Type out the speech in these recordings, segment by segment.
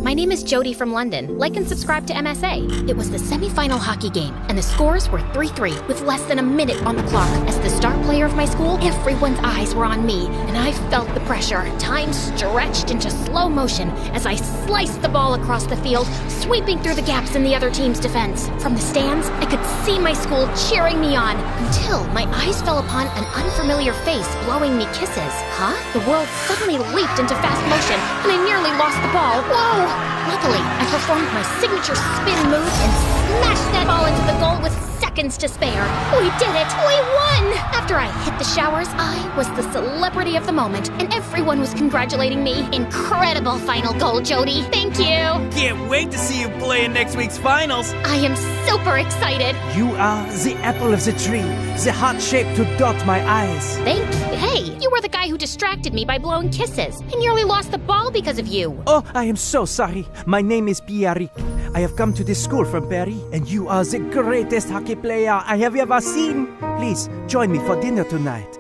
My name is Jody from London. Like and subscribe to MSA. It was the semifinal hockey game, and the scores were 3-3 with less than a minute on the clock. As the star player of my school, everyone's eyes were on me, and I felt the pressure. Time stretched into slow motion as I sliced the ball across the field, sweeping through the gaps in the other team's defense. From the stands, I could see my school cheering me on until my eyes fell upon an unfamiliar face blowing me kisses. Huh? The world suddenly leaped into fast motion, and I nearly lost the ball. Whoa! Luckily, I performed my signature spin move and smashed that ball into the goal with seconds to spare. We did it! We won! After I hit the showers, I was the celebrity of the moment, and everyone was congratulating me. Incredible final goal, Jody. Thank you! Can't wait to see you play in next week's finals. I am super excited. You are the apple of the tree, the heart shape to dot my eyes. Hey, you were the guy who distracted me by blowing kisses. I nearly lost the ball because of you. Oh, I am so sorry. My name is Pierrick. I have come to this school from Paris, and you are the greatest hockey player I have ever seen. Please, join me for dinner tonight.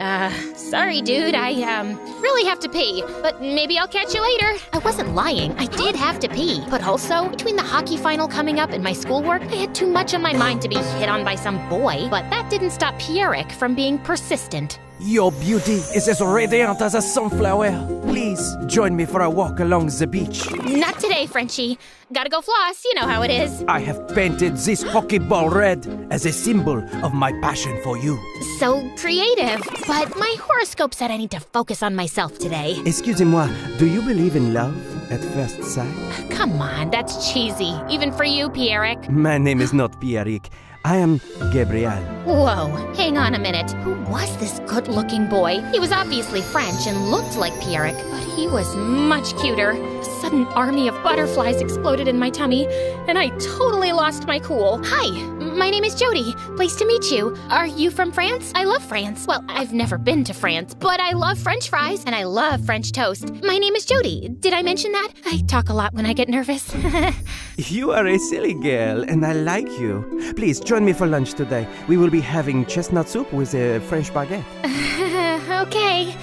Sorry, dude. I really have to pee, but maybe I'll catch you later. I wasn't lying. I did have to pee. But also, between the hockey final coming up and my schoolwork, I had too much on my mind to be hit on by some boy. But that didn't stop Pierrick from being persistent. Your beauty is as radiant as a sunflower. Please, join me for a walk along the beach. Not today, Frenchie. Gotta go floss. You know how it is. I have painted this hockey ball red as a symbol of my passion for you. So creative. But my horoscope said I need to focus on myself today. Excusez-moi, do you believe in love at first sight? Come on, that's cheesy. Even for you, Pierrick. My name is not Pierrick. I am Gabriel. Whoa, hang on a minute. Who was this good-looking boy? He was obviously French and looked like Pierrick, but he was much cuter. A sudden army of butterflies exploded in my tummy, and I totally lost my cool. Hi, my name is Jody. Pleased to meet you. Are you from France? I love France. Well, I've never been to France, but I love French fries, and I love French toast. My name is Jody. Did I mention that? I talk a lot when I get nervous. You are a silly girl, and I like you. Please, join me for lunch today. We will be having chestnut soup with a French baguette. Okay.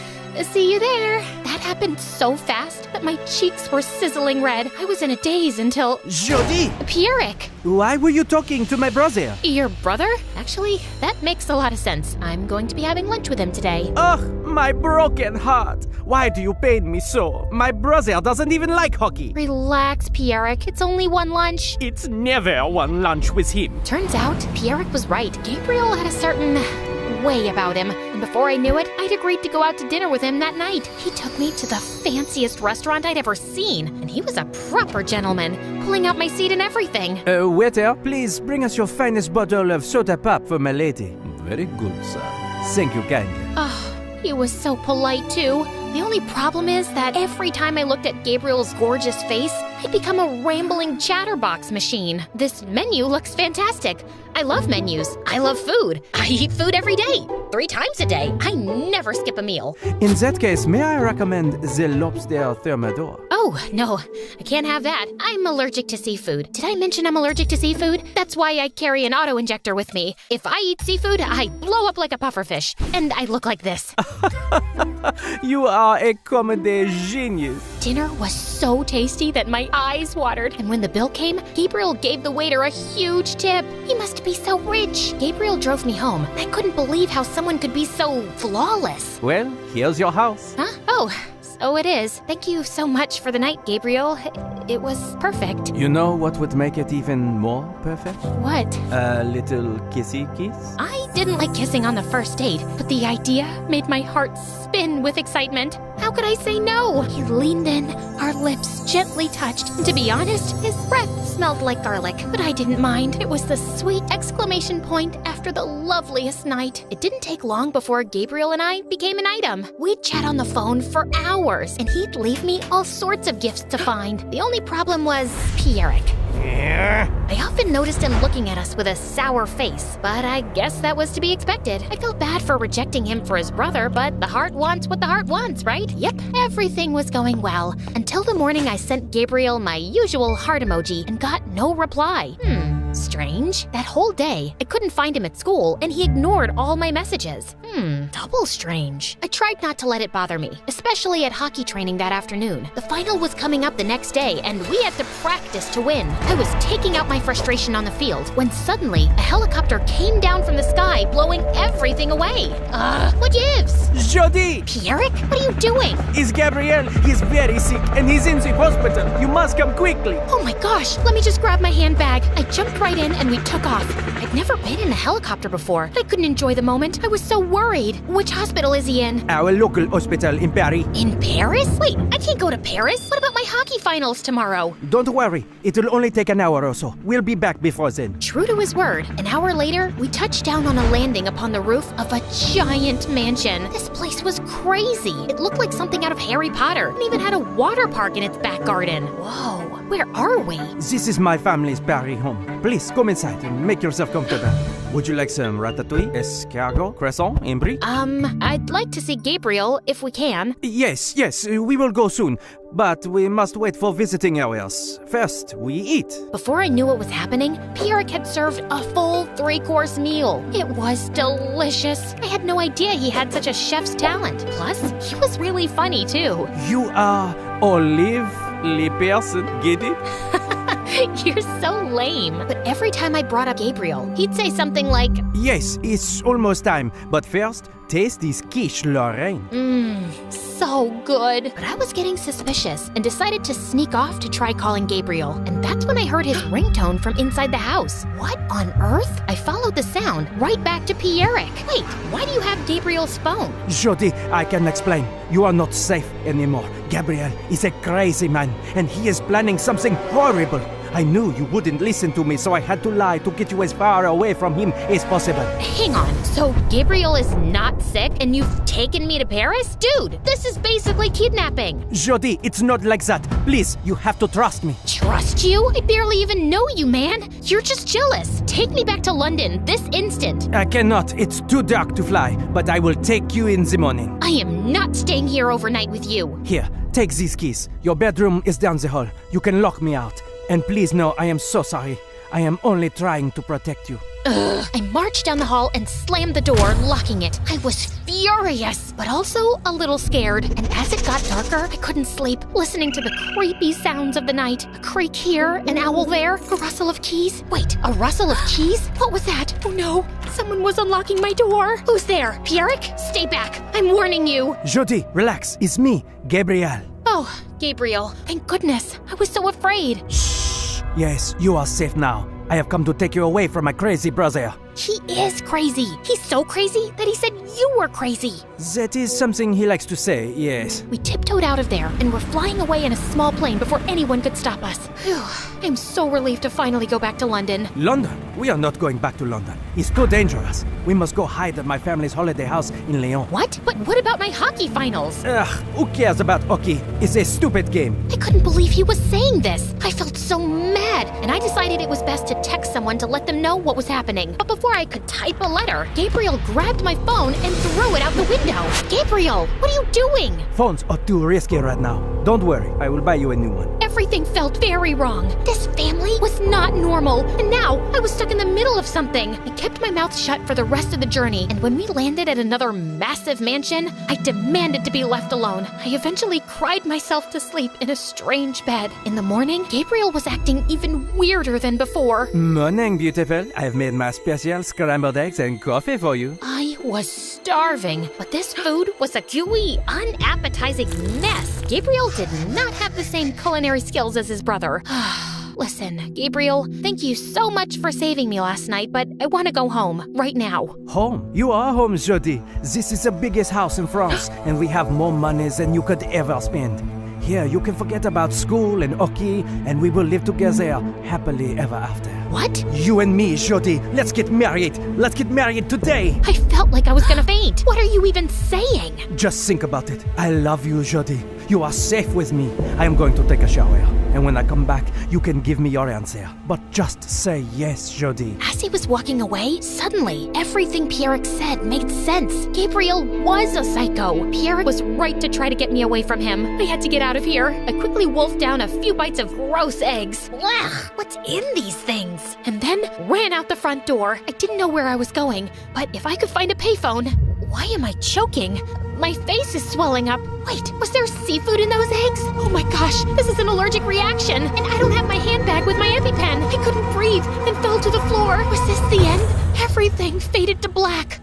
See you there. That happened so fast that my cheeks were sizzling red. I was in a daze until... Jody! Pierrick! Why were you talking to my brother? Your brother? Actually, that makes a lot of sense. I'm going to be having lunch with him today. Ugh, my broken heart. Why do you pain me so? My brother doesn't even like hockey. Relax, Pierrick. It's only one lunch. It's never one lunch with him. Turns out, Pierrick was right. Gabriel had a certain... way about him, and before I knew it, I'd agreed to go out to dinner with him that night. He took me to the fanciest restaurant I'd ever seen, and he was a proper gentleman, pulling out my seat and everything. Waiter, please bring us your finest bottle of soda pop for my lady. Very good, sir. Thank you kindly. Oh, he was so polite, too. The only problem is that every time I looked at Gabriel's gorgeous face, I'd become a rambling chatterbox machine. This menu looks fantastic. I love menus. I love food. I eat food every day, 3 times a day. I never skip a meal. In that case, may I recommend the lobster thermidor? Oh, no, I can't have that. I'm allergic to seafood. Did I mention I'm allergic to seafood? That's why I carry an auto-injector with me. If I eat seafood, I blow up like a pufferfish, and I look like this. You are a comedy genius. Dinner was so tasty that my eyes watered, and when the bill came, Gabriel gave the waiter a huge tip. He must be so rich. Gabriel drove me home. I couldn't believe how someone could be so flawless. Well, here's your house. Huh? Oh, so it is. Thank you so much for the night, Gabriel. It was perfect. You know what would make it even more perfect? What? A little kissy kiss? I didn't like kissing on the first date, but the idea made my heart spin with excitement. How could I say no? He leaned in, our lips gently touched, and to be honest, his breath smelled like garlic, but I didn't mind. It was the sweet exclamation point after the loveliest night. It didn't take long before Gabriel and I became an item. We'd chat on the phone for hours, and he'd leave me all sorts of gifts to find. The only problem was Pierrick. I often noticed him looking at us with a sour face, but I guess that was to be expected. I felt bad for rejecting him for his brother, but the heart wants what the heart wants, right? Yep, everything was going well, until the morning I sent Gabriel my usual heart emoji and got no reply. Strange. That whole day, I couldn't find him at school, and he ignored all my messages. Double strange. I tried not to let it bother me, especially at hockey training that afternoon. The final was coming up the next day, and we had to practice to win. I was taking out my frustration on the field when suddenly a helicopter came down from the sky, blowing everything away. What gives? Jody! Pierrick, what are you doing? It's Gabriel. He's very sick, and he's in the hospital. You must come quickly. Oh my gosh, let me just grab my handbag. I jumped right in and we took off. I'd never been in a helicopter before. I couldn't enjoy the moment. I was so worried. Which hospital is he in? Our local hospital in Paris. In Paris? Wait, I can't go to Paris. What about my hockey finals tomorrow? Don't worry. It'll only take an hour or so. We'll be back before then. True to his word, an hour later, we touched down on a landing upon the roof of a giant mansion. This place was crazy. It looked like something out of Harry Potter and even had a water park in its back garden. Whoa, where are we? This is my family's Paris home. Please come inside and make yourself comfortable. Would you like some ratatouille, escargot, croissant, and brie? I'd like to see Gabriel if we can. Yes, we will go soon. But we must wait for visiting hours. First, we eat. Before I knew what was happening, Pierrick had served a full 3-course meal. It was delicious. I had no idea he had such a chef's talent. Plus, he was really funny too. You are Olive, le person, get it? You're so lame. But every time I brought up Gabriel, he'd say something like, Yes, it's almost time. But first, taste this quiche Lorraine. So good. But I was getting suspicious and decided to sneak off to try calling Gabriel. And that's when I heard his ringtone from inside the house. What on earth? I followed the sound right back to Pierrick. Wait, why do you have Gabriel's phone? Jody, I can explain. You are not safe anymore. Gabriel is a crazy man, and he is planning something horrible. I knew you wouldn't listen to me, so I had to lie to get you as far away from him as possible. Hang on, so Gabriel is not sick and you've taken me to Paris? Dude, this is basically kidnapping. Jody, it's not like that. Please, you have to trust me. Trust you? I barely even know you, man. You're just jealous. Take me back to London this instant. I cannot. It's too dark to fly, but I will take you in the morning. I am not staying here overnight with you. Here, take these keys. Your bedroom is down the hall. You can lock me out. And please know I am so sorry. I am only trying to protect you. I marched down the hall and slammed the door, locking it. I was furious, but also a little scared. And as it got darker, I couldn't sleep, listening to the creepy sounds of the night. A creak here, an owl there, a rustle of keys. Wait, a rustle of keys? What was that? Oh no, someone was unlocking my door. Who's there? Pierrick? Stay back. I'm warning you. Jody, relax. It's me, Gabriel. Oh, Gabriel. Thank goodness. I was so afraid. Shh. Yes, you are safe now. I have come to take you away from my crazy brother. He is crazy. He's so crazy that he said you were crazy. That is something he likes to say, yes. We tiptoed out of there and were flying away in a small plane before anyone could stop us. Phew. I'm so relieved to finally go back to London. London? We are not going back to London. It's too dangerous. We must go hide at my family's holiday house in Lyon. What? But what about my hockey finals? Ugh, who cares about hockey? It's a stupid game. I couldn't believe he was saying this. I felt so mad, and I decided it was best to text someone to let them know what was happening. But before I could type a letter, Gabriel grabbed my phone and threw it out the window. Gabriel, what are you doing? Phones are too risky right now. Don't worry, I will buy you a new one. Everything felt very wrong. This family was not normal, and now I was stuck in the middle of something. I kept my mouth shut for the rest of the journey, and when we landed at another massive mansion, I demanded to be left alone. I eventually cried myself to sleep in a strange bed. In the morning, Gabriel was acting even weirder than before. Morning, beautiful. I have made my special scrambled eggs and coffee for you. I was starving, but this food was a gooey, unappetizing mess. Gabriel did not have the same culinary skills as his brother. Listen, Gabriel, thank you so much for saving me last night, but I want to go home, right now. Home? You are home, Jody. This is the biggest house in France, and we have more money than you could ever spend. Here, you can forget about school and hockey, and we will live together happily ever after. What? You and me, Jody. Let's get married. Let's get married today. I felt like I was gonna faint. What are you even saying? Just think about it. I love you, Jody. You are safe with me. I am going to take a shower. And when I come back, you can give me your answer. But just say yes, Jody. As he was walking away, suddenly, everything Pierrick said made sense. Gabriel was a psycho. Pierrick was right to try to get me away from him. I had to get out of here. I quickly wolfed down a few bites of gross eggs. Ugh, what's in these things? And then ran out the front door. I didn't know where I was going, but if I could find a payphone... Why am I choking? My face is swelling up. Wait, was there seafood in those eggs? Oh my gosh, this is an allergic reaction. And I don't have my handbag with my EpiPen. I couldn't breathe and fell to the floor. Was this the end? Everything faded to black.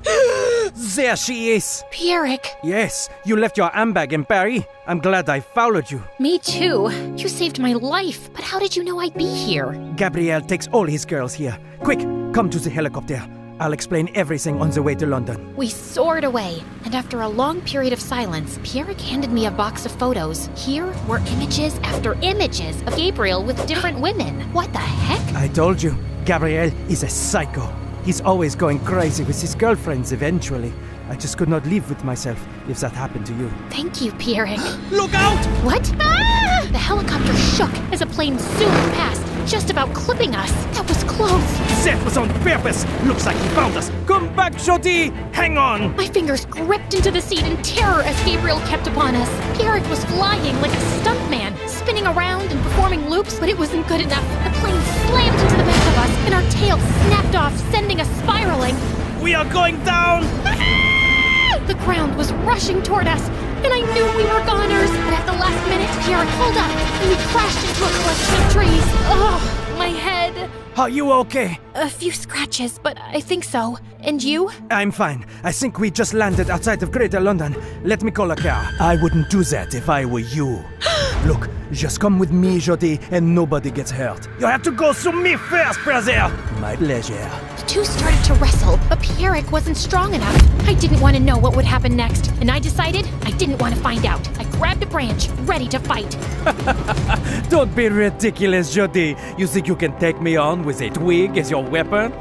There she is. Pierrick. Yes, you left your handbag in Paris. I'm glad I followed you. Me too. You saved my life. But how did you know I'd be here? Gabriel takes all his girls here. Quick, come to the helicopter. I'll explain everything on the way to London. We soared away, and after a long period of silence, Pierrick handed me a box of photos. Here were images after images of Gabriel with different women. What the heck? I told you, Gabriel is a psycho. He's always going crazy with his girlfriends eventually. I just could not live with myself if that happened to you. Thank you, Pierrick. Look out! What? Ah! The helicopter shook as a plane zoomed past, just about clipping us. That was close. That was on purpose. Looks like he found us. Come back, Jody. Hang on. My fingers gripped into the seat in terror as Gabriel kept upon us. Pierrick was flying like a stuntman, spinning around and performing loops, but it wasn't good enough. The plane slammed into the back of us, and our tails snapped off, sending us spiraling. We are going down! The ground was rushing toward us, and I knew we were goners. But at the last minute, Pierrick pulled up, and we crashed into a collection of trees. Ugh, my head. Are you okay? A few scratches, but I think so. And you? I'm fine. I think we just landed outside of Greater London. Let me call a car. I wouldn't do that if I were you. Look, just come with me, Jody, and nobody gets hurt. You have to go through me first, brother. My pleasure. The two started to wrestle, but Pierrick wasn't strong enough. I didn't want to know what would happen next, and I decided I didn't want to find out. I grabbed a branch, ready to fight. Don't be ridiculous, Jody. You think you can take me on with a twig as your weapon?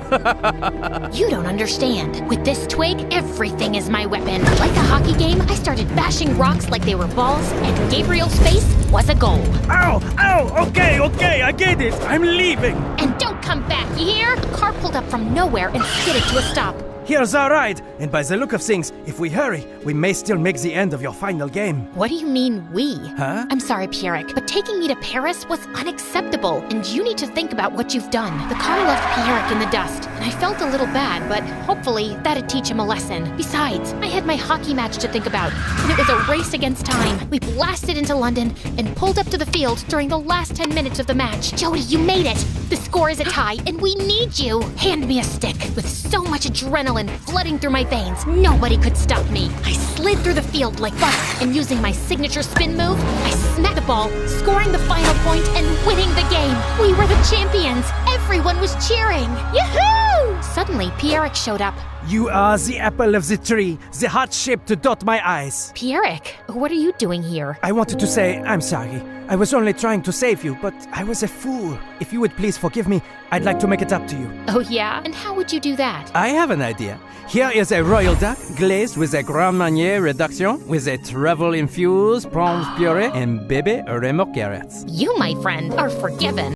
You don't understand. With this twig, everything is my weapon. Like a hockey game, I started bashing rocks like they were balls, and Gabriel's face was a goal. Ow! Ow! Okay, I get it. I'm leaving. And don't come back, you hear? A car pulled up from nowhere and skidded to a stop. Here's our ride, and by the look of things, if we hurry, we may still make the end of your final game. What do you mean, we? Huh? I'm sorry, Pierrick, but taking me to Paris was unacceptable, and you need to think about what you've done. The car left Pierrick in the dust, and I felt a little bad, but hopefully that'd teach him a lesson. Besides, I had my hockey match to think about, and it was a race against time. We blasted into London and pulled up to the field during the last 10 minutes of the match. Jody, you made it! The score is a tie, and we need you! Hand me a stick. With so much adrenaline flooding through my veins, nobody could stop me. I slid through the field like butter, and using my signature spin move, I smacked the ball, scoring the final point and winning the game. We were the champions. Everyone was cheering. Yahoo! Suddenly, Pierrick showed up. You are the apple of the tree, the heart shape to dot my eyes. Pierrick, what are you doing here? I wanted to say I'm sorry. I was only trying to save you, but I was a fool. If you would please forgive me, I'd like to make it up to you. Oh yeah? And how would you do that? I have an idea. Here is a royal duck glazed with a Grand Marnier reduction with a travel-infused prawns puree and bebe remorque carrots. You, my friend, are forgiven.